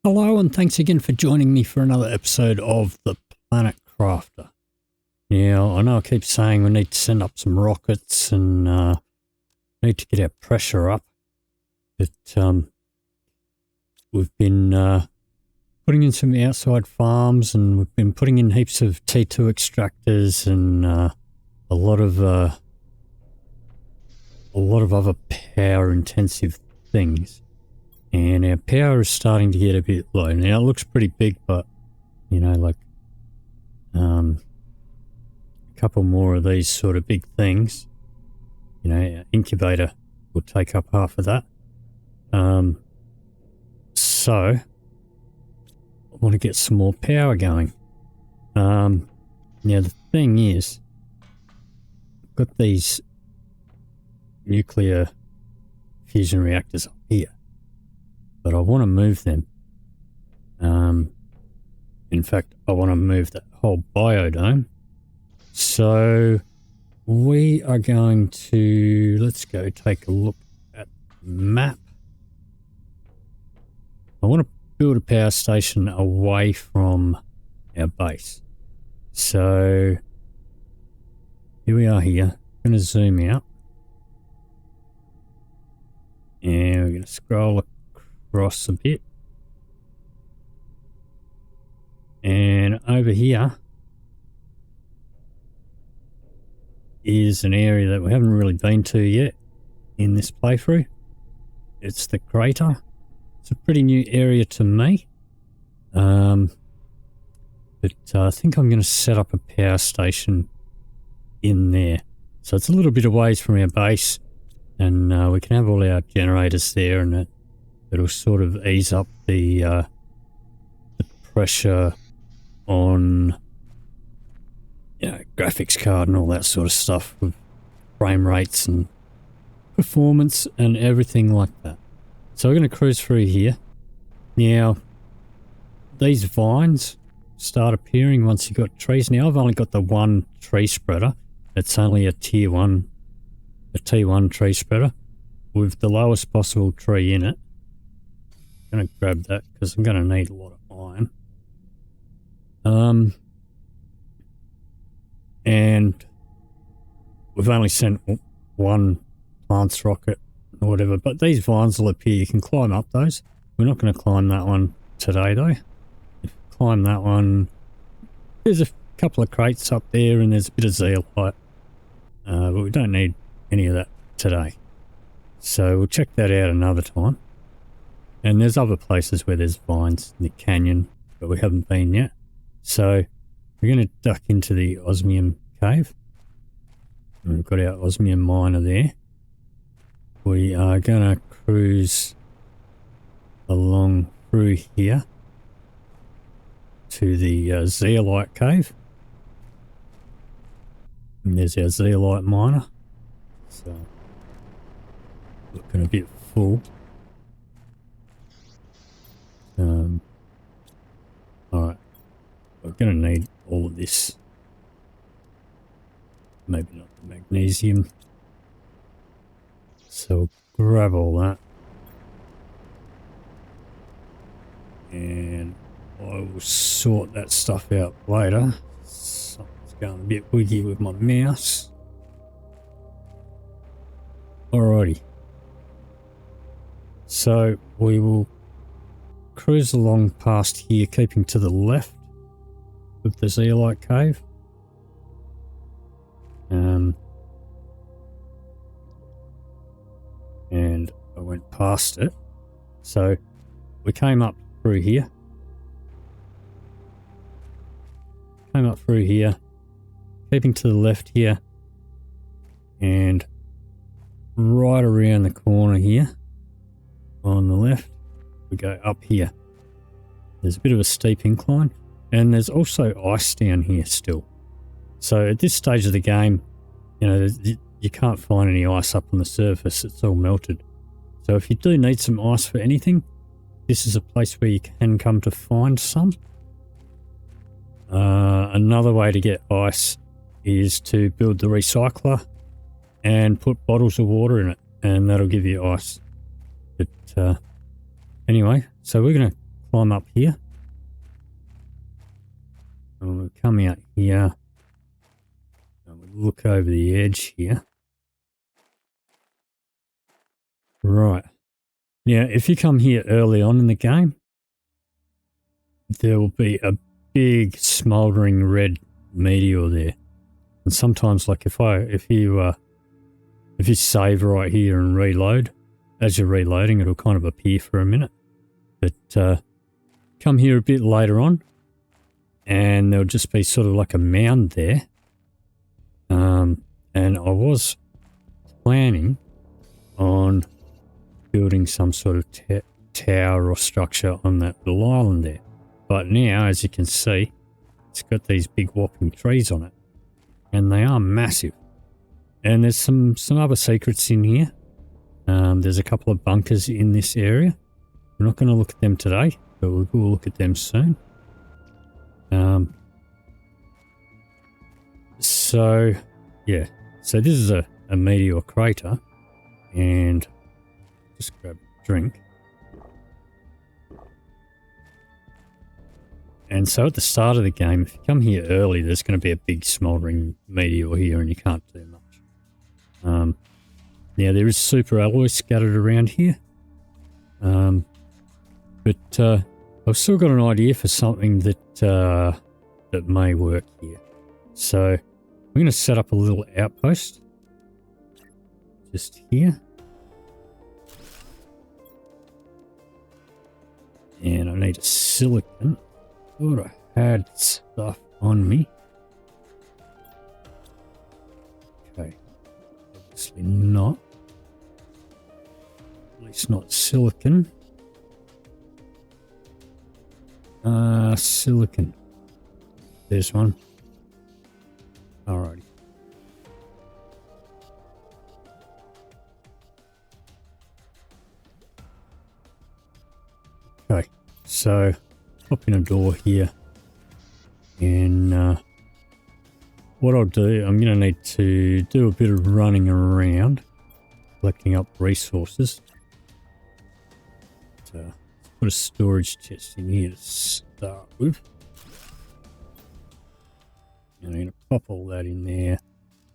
Hello and thanks again for joining me for another episode of the Planet Crafter. Now, I know I keep saying we need to send up some rockets and need to get our pressure up, but we've been putting in some outside farms and we've been putting in heaps of T2 extractors and a lot of other power-intensive things. And our power is starting to get a bit low. Now, it looks pretty big, but, you know, like a couple more of these sort of big things, you know, our incubator will take up half of that. So, I want to get some more power going. Now, the thing is, I've got these nuclear fusion reactors up here. But I want to move them. In fact, I want to move that whole biodome. So we are going to, let's go take a look at the map. I want to build a power station away from our base. So here we are here. I'm going to zoom out. And we're going to scroll across a bit, and over here is an area that we haven't really been to yet in this playthrough. It's the crater. It's a pretty new area to me, but I think I'm going to set up a power station in there, so it's a little bit of ways from our base, and we can have all our generators there, and it'll sort of ease up the pressure on, you know, graphics card and all that sort of stuff with frame rates and performance and everything like that. So we're going to cruise through here. Now, these vines start appearing once you've got trees. Now, I've only got the one tree spreader. It's only a T1 tree spreader with the lowest possible tree in it. Going to grab that because I'm going to need a lot of iron. And we've only sent one plants rocket or whatever, but these vines will appear. You can climb up those. We're not going to climb that one today though. If you climb that one, there's a couple of crates up there and there's a bit of zeolite, but we don't need any of that today. So we'll check that out another time. And there's other places where there's vines in the canyon, but we haven't been yet. So we're going to duck into the osmium cave. And we've got our osmium miner there. We are going to cruise along through here to the zeolite cave. And there's our zeolite miner. So looking a bit full. Alright, we're going to need all of this. Maybe not the magnesium. So grab all that. And I will sort that stuff out later. Something's going a bit wiggy with my mouse. Alrighty. So we will cruise along past here, keeping to the left of the zeolite cave. And I went past it. So we came up through here. Keeping to the left here. And right around the corner here on the left. We go up here. There's a bit of a steep incline, and there's also ice down here still. So at this stage of the game, you know, you can't find any ice up on the surface. It's all melted. So if you do need some ice for anything, this is a place where you can come to find some. Another way to get ice is to build the recycler and put bottles of water in it, and that'll give you ice. But anyway, so we're going to climb up here. And we'll come out here. And we'll look over the edge here. Right. Now, if you come here early on in the game, there will be a big smouldering red meteor there. And sometimes, like if you save right here and reload, as you're reloading, it'll kind of appear for a minute. But come here a bit later on, and there'll just be sort of like a mound there. And I was planning on building some sort of tower or structure on that little island there. But now, as you can see, it's got these big whopping trees on it. And they are massive. And there's some other secrets in here. There's a couple of bunkers in this area. We're not going to look at them today, but we'll look at them soon. So, yeah. So this is a meteor crater. And just grab a drink. And so at the start of the game, if you come here early, there's going to be a big smouldering meteor here and you can't do much. Now there is super alloy scattered around here. But I've still got an idea for something that may work here. So I'm going to set up a little outpost just here. And I need a silicon. Thought I had stuff on me. Okay. Obviously not. At least not silicon. Silicon. There's one. Alrighty. Okay. So pop in a door here, and what I'll do, I'm going to need to do a bit of running around, collecting up resources. So let's put a storage chest in here to start with. And I'm going to pop all that in there.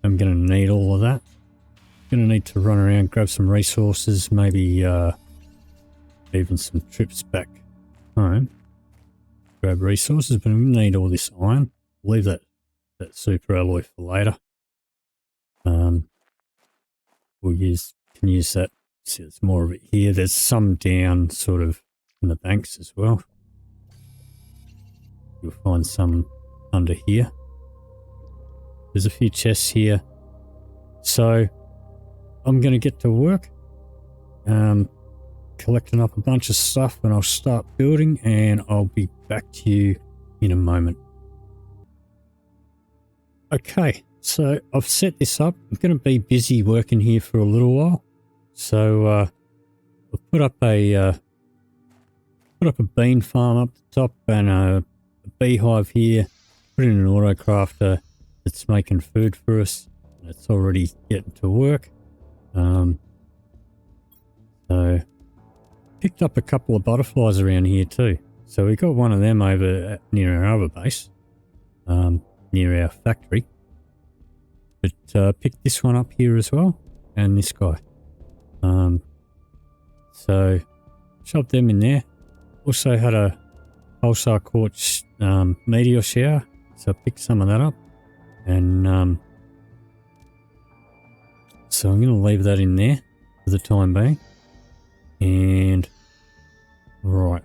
I'm going to need all of that. I'm going to need to run around, grab some resources, maybe even some trips back home. Grab resources, but we need all this iron. Leave that super alloy for later. We'll can use that. See, there's more of it here. There's some down sort of in the banks as well. You'll find some under here. There's a few chests here. So I'm going to get to work. Collecting up a bunch of stuff, and I'll start building, and I'll be back to you in a moment. Okay, so I've set this up. I'm going to be busy working here for a little while, so I'll put up a bean farm up the top and a beehive here. Put in an autocrafter that's making food for us. It's already getting to work. So picked up a couple of butterflies around here too. So we got one of them over near our other base, near our factory. But picked this one up here as well, and this guy. So shoved them in there. Also had a pulsar quartz meteor shower, so I picked some of that up, and so I'm going to leave that in there for the time being. And right,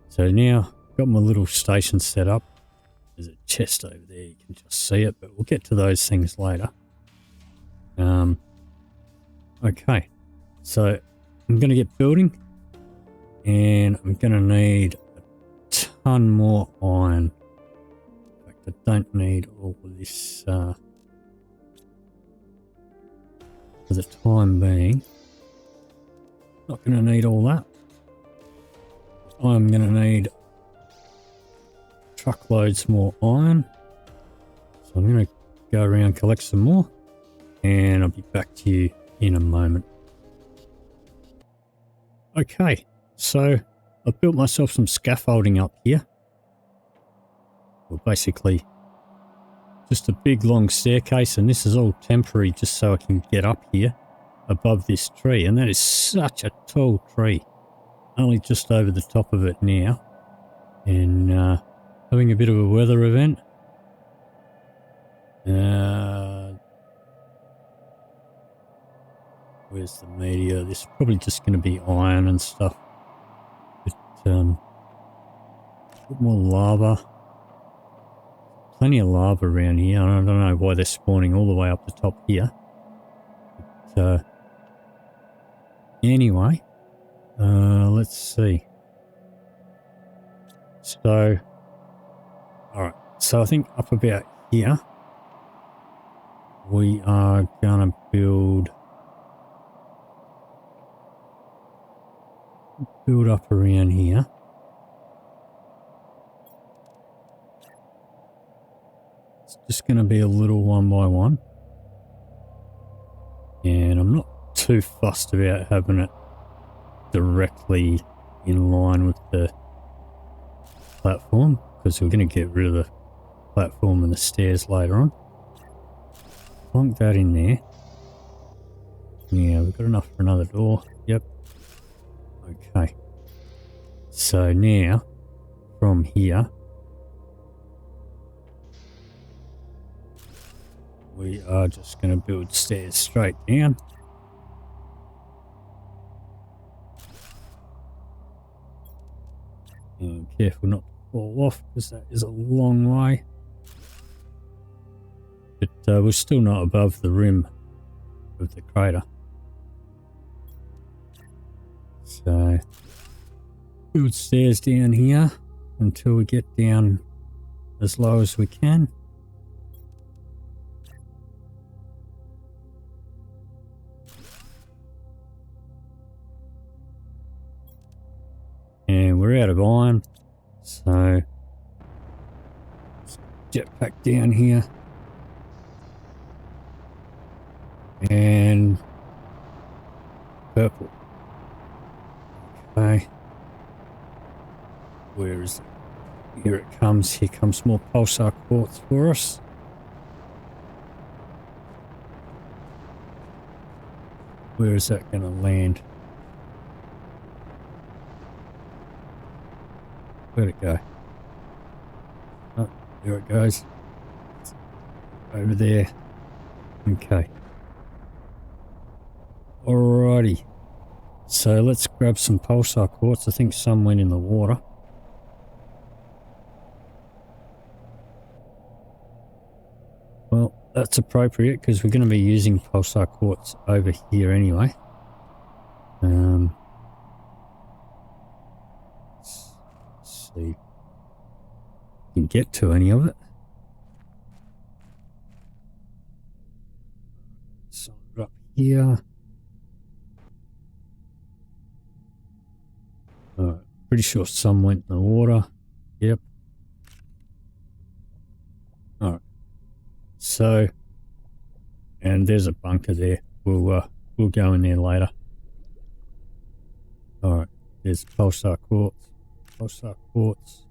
so now I've got my little station set up. There's a chest over there, you can just see it, but we'll get to those things later. Okay, so I'm going to get building, and I'm going to need a ton more iron. In fact, I don't need all of this for the time being. Not going to need all that. I'm going to need truckloads more iron. So I'm going to go around, collect some more, and I'll be back to you in a moment. Okay, so I've built myself some scaffolding up here. Well, basically just a big long staircase, and this is all temporary just so I can get up here above this tree, and that is such a tall tree. Only just over the top of it now, and having a bit of a weather event. Where's the media? This is probably just going to be iron and stuff. But a bit more lava. Plenty of lava around here. I don't know why they're spawning all the way up the top here. But anyway, let's see. So, alright. So I think up about here, we are going to build up around here. It's just going to be a little one by one. And I'm not too fussed about having it directly in line with the platform, because we're going to get rid of the platform and the stairs later on. Plonk that in there. Yeah, we've got enough for another door. Yep. Okay. So now, from here, we are just going to build stairs straight down. And careful not to fall off, because that is a long way. But we're still not above the rim of the crater. So, build stairs down here until we get down as low as we can. And we're out of iron, so let's jetpack down here. And purple. Okay. Where is it? Here it comes. Here comes more pulsar quartz for us. Where is that going to land? Where'd it go? Oh, there it goes. Over there. Okay. Alrighty. So let's grab some pulsar quartz. I think some went in the water. Well, that's appropriate because we're going to be using pulsar quartz over here anyway. Let's see if we can get to any of it. So up here. Pretty sure some went in the water. Yep. Alright. So, and there's a bunker there. We'll go in there later. Alright. There's pulsar quartz. Pulsar quartz.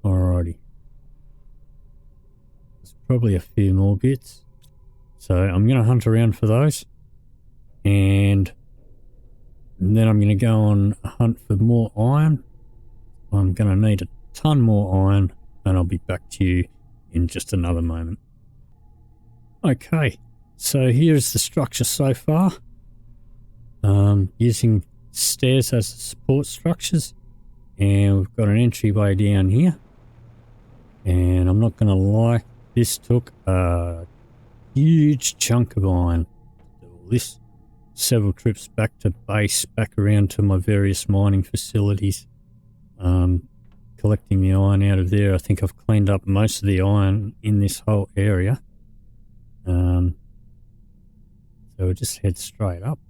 Alrighty. There's probably a few more bits. So I'm going to hunt around for those. And then I'm going to go on a hunt for more iron. I'm going to need a ton more iron, and I'll be back to you in just another moment. Okay, so here's the structure so far. Using stairs as support structures, and we've got an entryway down here. And I'm not going to lie, this took a huge chunk of iron to do all this. Several trips back to base, back around to my various mining facilities, collecting the iron out of there. I think I've cleaned up most of the iron in this whole area. So we'll just head straight up.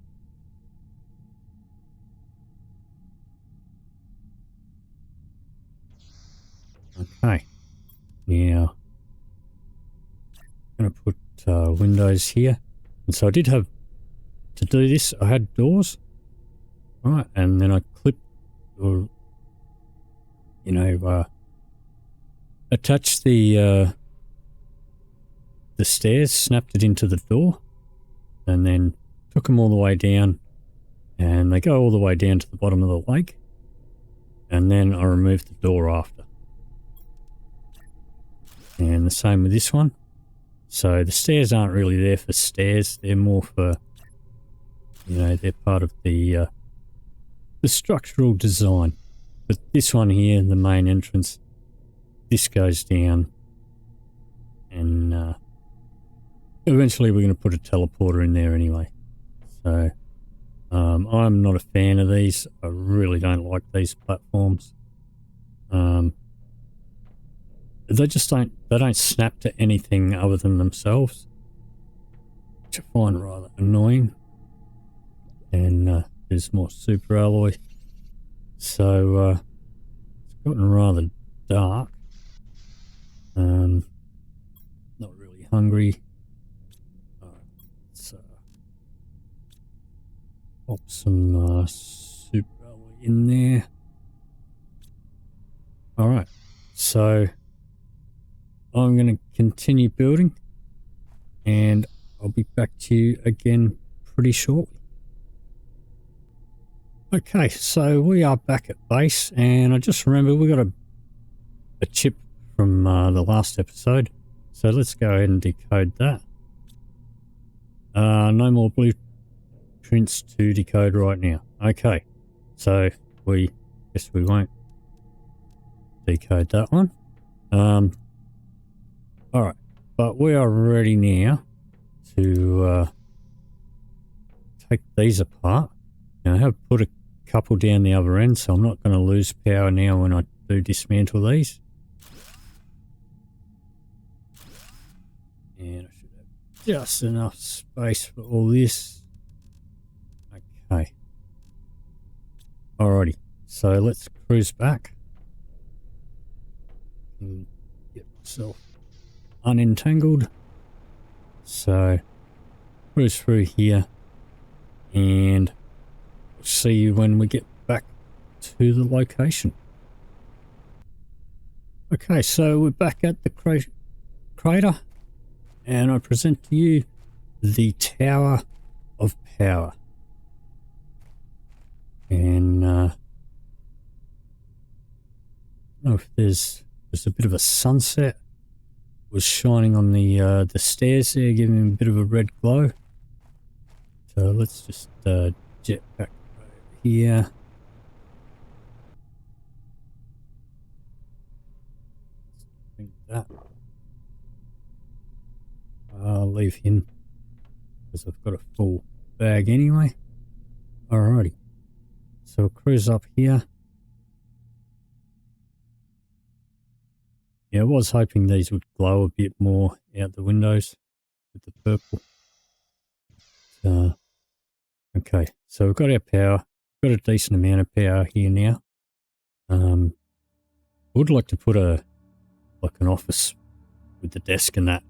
Okay, now I'm going to put windows here. And so I did have, to do this, I had doors, Right, and then I clip or attach the stairs, snapped it into the door, and then took them all the way down, and they go all the way down to the bottom of the lake, and then I removed the door after. And the same with this one. So the stairs aren't really there for stairs, they're more for, they're part of the structural design. But this one here, the main entrance, this goes down, and eventually we're going to put a teleporter in there anyway. So I'm not a fan of these. I really don't like these platforms. They don't snap to anything other than themselves, which I find rather annoying. And there's more super alloy. So it's gotten rather dark. Not really hungry. Let's pop some super alloy in there. Alright, so I'm going to continue building, and I'll be back to you again pretty shortly. Okay, so we are back at base, and I just remembered we got a chip from the last episode, so let's go ahead and decode that. No more blueprints to decode right now. Okay, so we won't decode that one. Alright, but we are ready now to take these apart. Now, I have put a couple down the other end, so I'm not going to lose power now when I do dismantle these. And I should have just enough space for all this. Okay. Alrighty, so let's cruise back and get myself unentangled. So cruise through here, and we'll see you when we get back to the location. Okay, so we're back at the crater, and I present to you the Tower of Power. And I don't know if there's a bit of a sunset was shining on the stairs there, giving them a bit of a red glow. So let's just jet back over here. Bring that. I'll leave him because I've got a full bag anyway. Alrighty, so we'll cruise up here. Yeah, I was hoping these would glow a bit more out the windows with the purple. Okay, so we've got our power. We've got a decent amount of power here now. I would like to put an office with the desk and that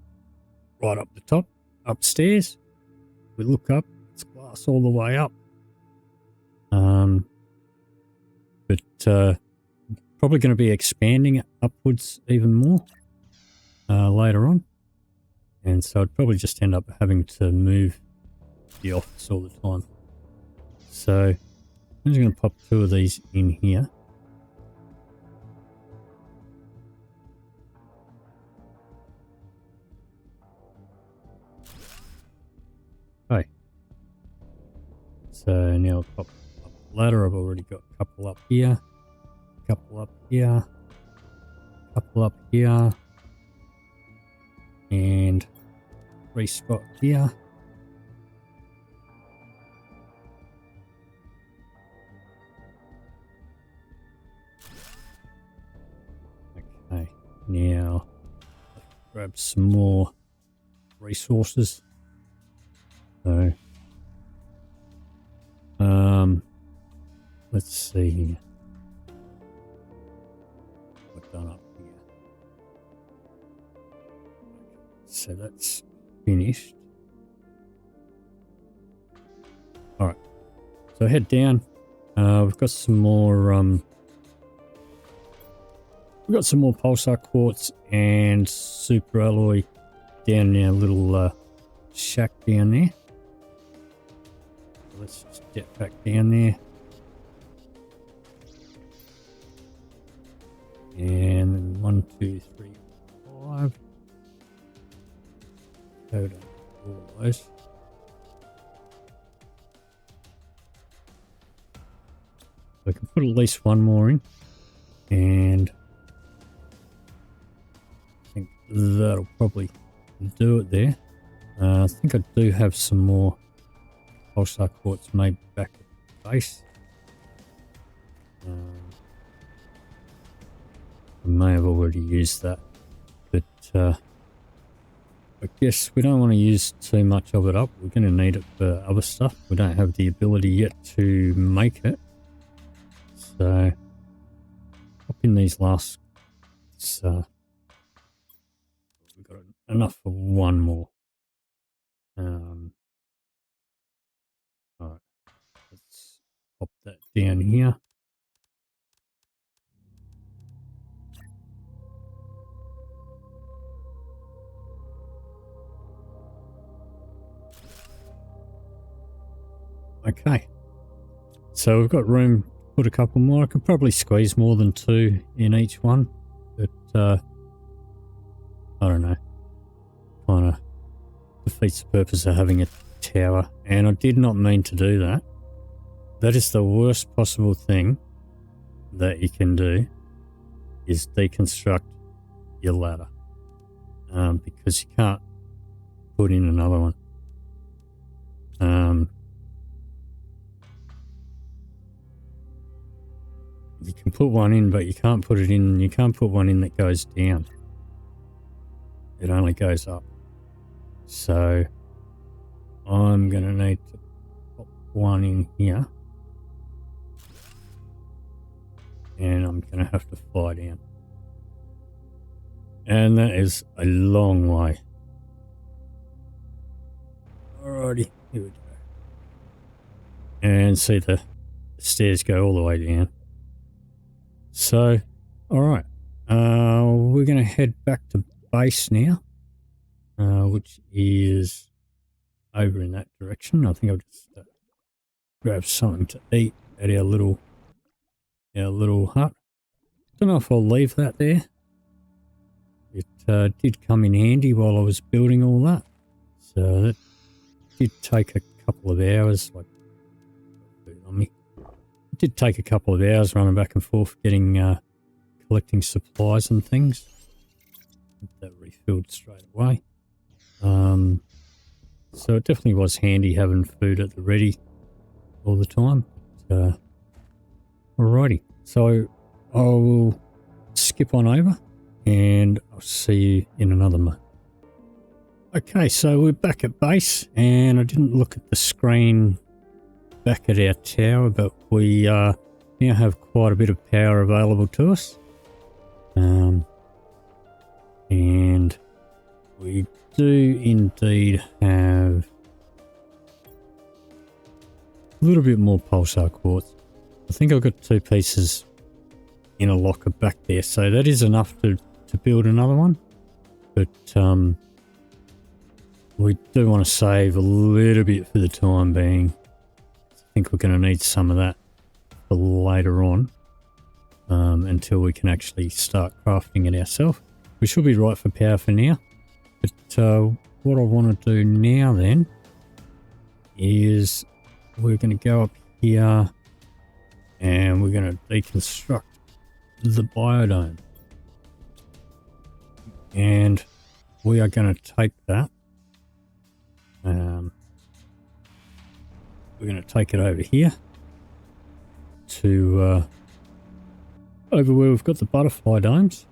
right up the top, upstairs. We look up, it's glass all the way up. But probably going to be expanding it upwards even more later on. And so I'd probably just end up having to move the office all the time. So I'm just going to pop two of these in here. Okay. So now I'll pop up the ladder. I've already got a couple up here, a couple up here, a couple up here, and 3 spot here. Okay, now grab some more resources. So, let's see here. What I've done up here. So that's finished. Alright, so head down, We've got some more pulsar quartz and super alloy down in our little shack down there. Let's just get back down there. And 1, 2, 3, 5. Go down all those. We can put at least one more in, and I think that'll probably do it there. I think I do have some more pulsar quartz made back at the base. I may have already used that, but I guess we don't want to use too much of it up. We're going to need it for other stuff. We don't have the ability yet to make it. So, pop in these last. We've got enough for one more. Alright, let's pop that down here. Okay, so we've got room to put a couple more. I could probably squeeze more than 2 in each one, but I don't know. Kind of defeats the purpose of having a tower, and I did not mean to do that. That is the worst possible thing that you can do, is deconstruct your ladder, because you can't put in another one. You can put one in, but you can't put it in. You can't put one in that goes down. It only goes up. So I'm going to need to put one in here, and I'm going to have to fly down. And that is a long way. Alrighty, here we go. And see the stairs go all the way down. So, alright. We're going to head back to base now, which is over in that direction. I think I'll just grab something to eat at our little hut. Don't know if I'll leave that there. It did come in handy while I was building all that. So that did take a couple of hours. Like, on me. It did take a couple of hours running back and forth, collecting supplies and things. That refilled straight away. So it definitely was handy having food at the ready all the time. Alrighty, so I will skip on over and I'll see you in another moment. Okay, so we're back at base, and I didn't look at the screen back at our tower, but we now have quite a bit of power available to us. And we do indeed have a little bit more pulsar quartz. I think I've got 2 pieces in a locker back there, so that is enough to build another one. But we do want to save a little bit for the time being. I think we're going to need some of that for later on, until we can actually start crafting it ourselves. We should be right for power for now. But what I want to do now then is we're going to go up here and we're going to deconstruct the biodome. And we are going to take that. We're going to take it over here to over where we've got the butterfly domes.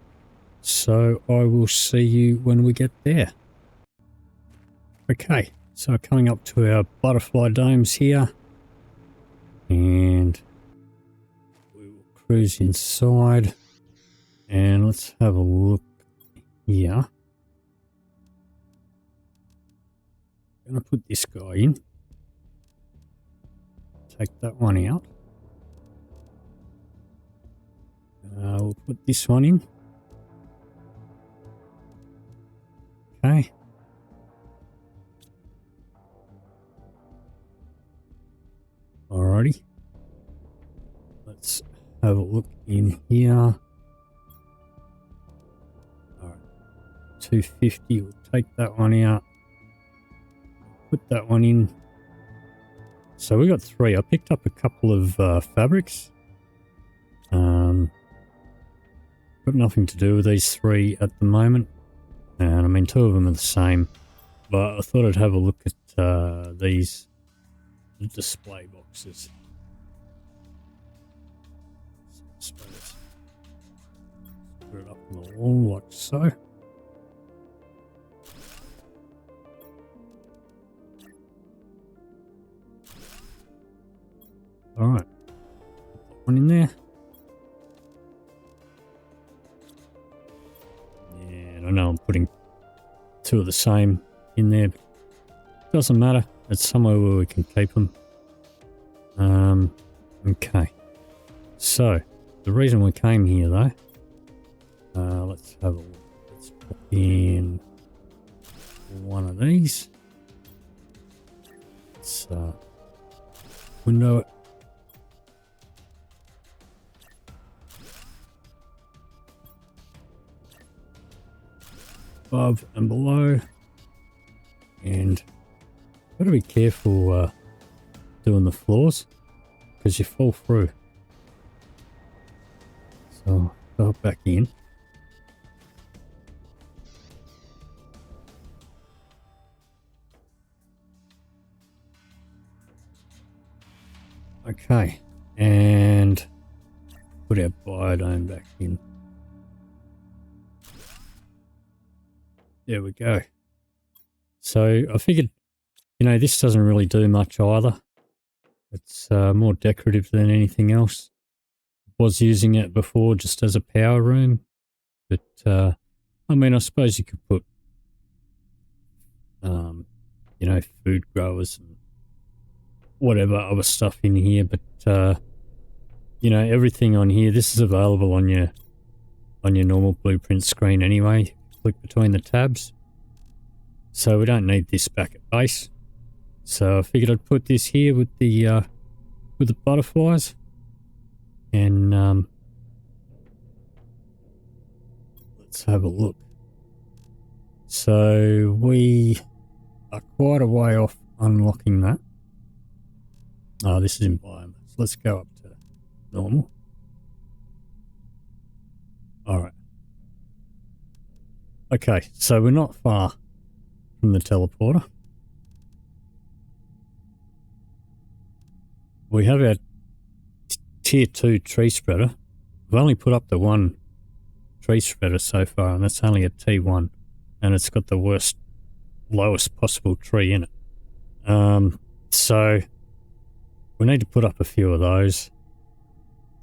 So I will see you when we get there. Okay, so coming up to our butterfly domes here, and we will cruise inside, and let's have a look here. I'm going to put this guy in, take that one out, put this one in. Okay. Alrighty. Let's have a look in here. Alright. 250, we'll take that one out. Put that one in. So we got 3. I picked up a couple of fabrics. Got nothing to do with these 3 at the moment. And I mean, 2 of them are the same. But I thought I'd have a look at these display boxes. So let's put it up on the wall like so. Alright. Put that one in there. And I know I'm putting 2 of the same in there, but it doesn't matter. It's somewhere where we can keep them. Okay. So, the reason we came here though, let's have a look. Let's put in one of these. Let's window it. Above and below, and got to be careful doing the floors because you fall through. So go back in. Okay, and put our biodome back in. There we go. So I figured, you know, this doesn't really do much either. It's more decorative than anything else. I was using it before just as a power room, but I mean, I suppose you could put, you know, food growers and whatever other stuff in here, but you know, everything on here, this is available on your normal blueprint screen anyway. Click between the tabs, so we don't need this back at base. So I figured I'd put this here with the butterflies, and let's have a look. So we are quite a way off unlocking that. Oh, this is in biome. So let's go up to normal. All right. Okay, so we're not far from the teleporter. We have our tier 2 tree spreader. We've only put up the 1 tree spreader so far, and that's only a T1, and it's got the lowest possible tree in it. So we need to put up a few of those,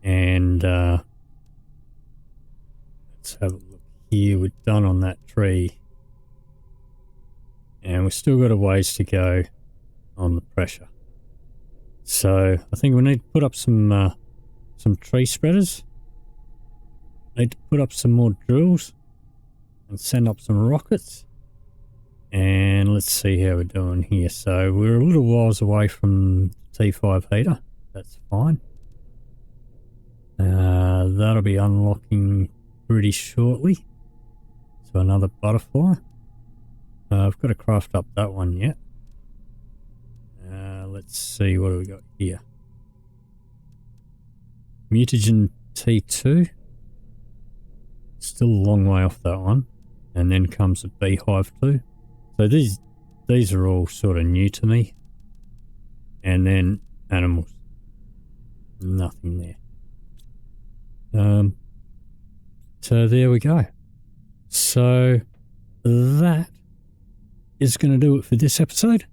and let's have a look. Here we're done on that tree, and we've still got a ways to go on the pressure. So I think we need to put up some tree spreaders. Need to put up some more drills and send up some rockets. And let's see how we're doing here. So we're a little whiles away from the T5 heater. That's fine. That'll be unlocking pretty shortly. So another butterfly. I've got to craft up that one yet. Let's see, what do we got here? Mutagen T2. Still a long way off that one. And then comes a beehive 2. So these are all sort of new to me. And then animals. Nothing there. So there we go. So that is going to do it for this episode.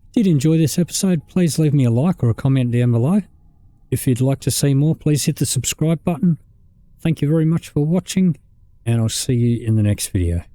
If you did enjoy this episode, please leave me a like or a comment down below. If you'd like to see more, please hit the subscribe button. Thank you very much for watching, and I'll see you in the next video.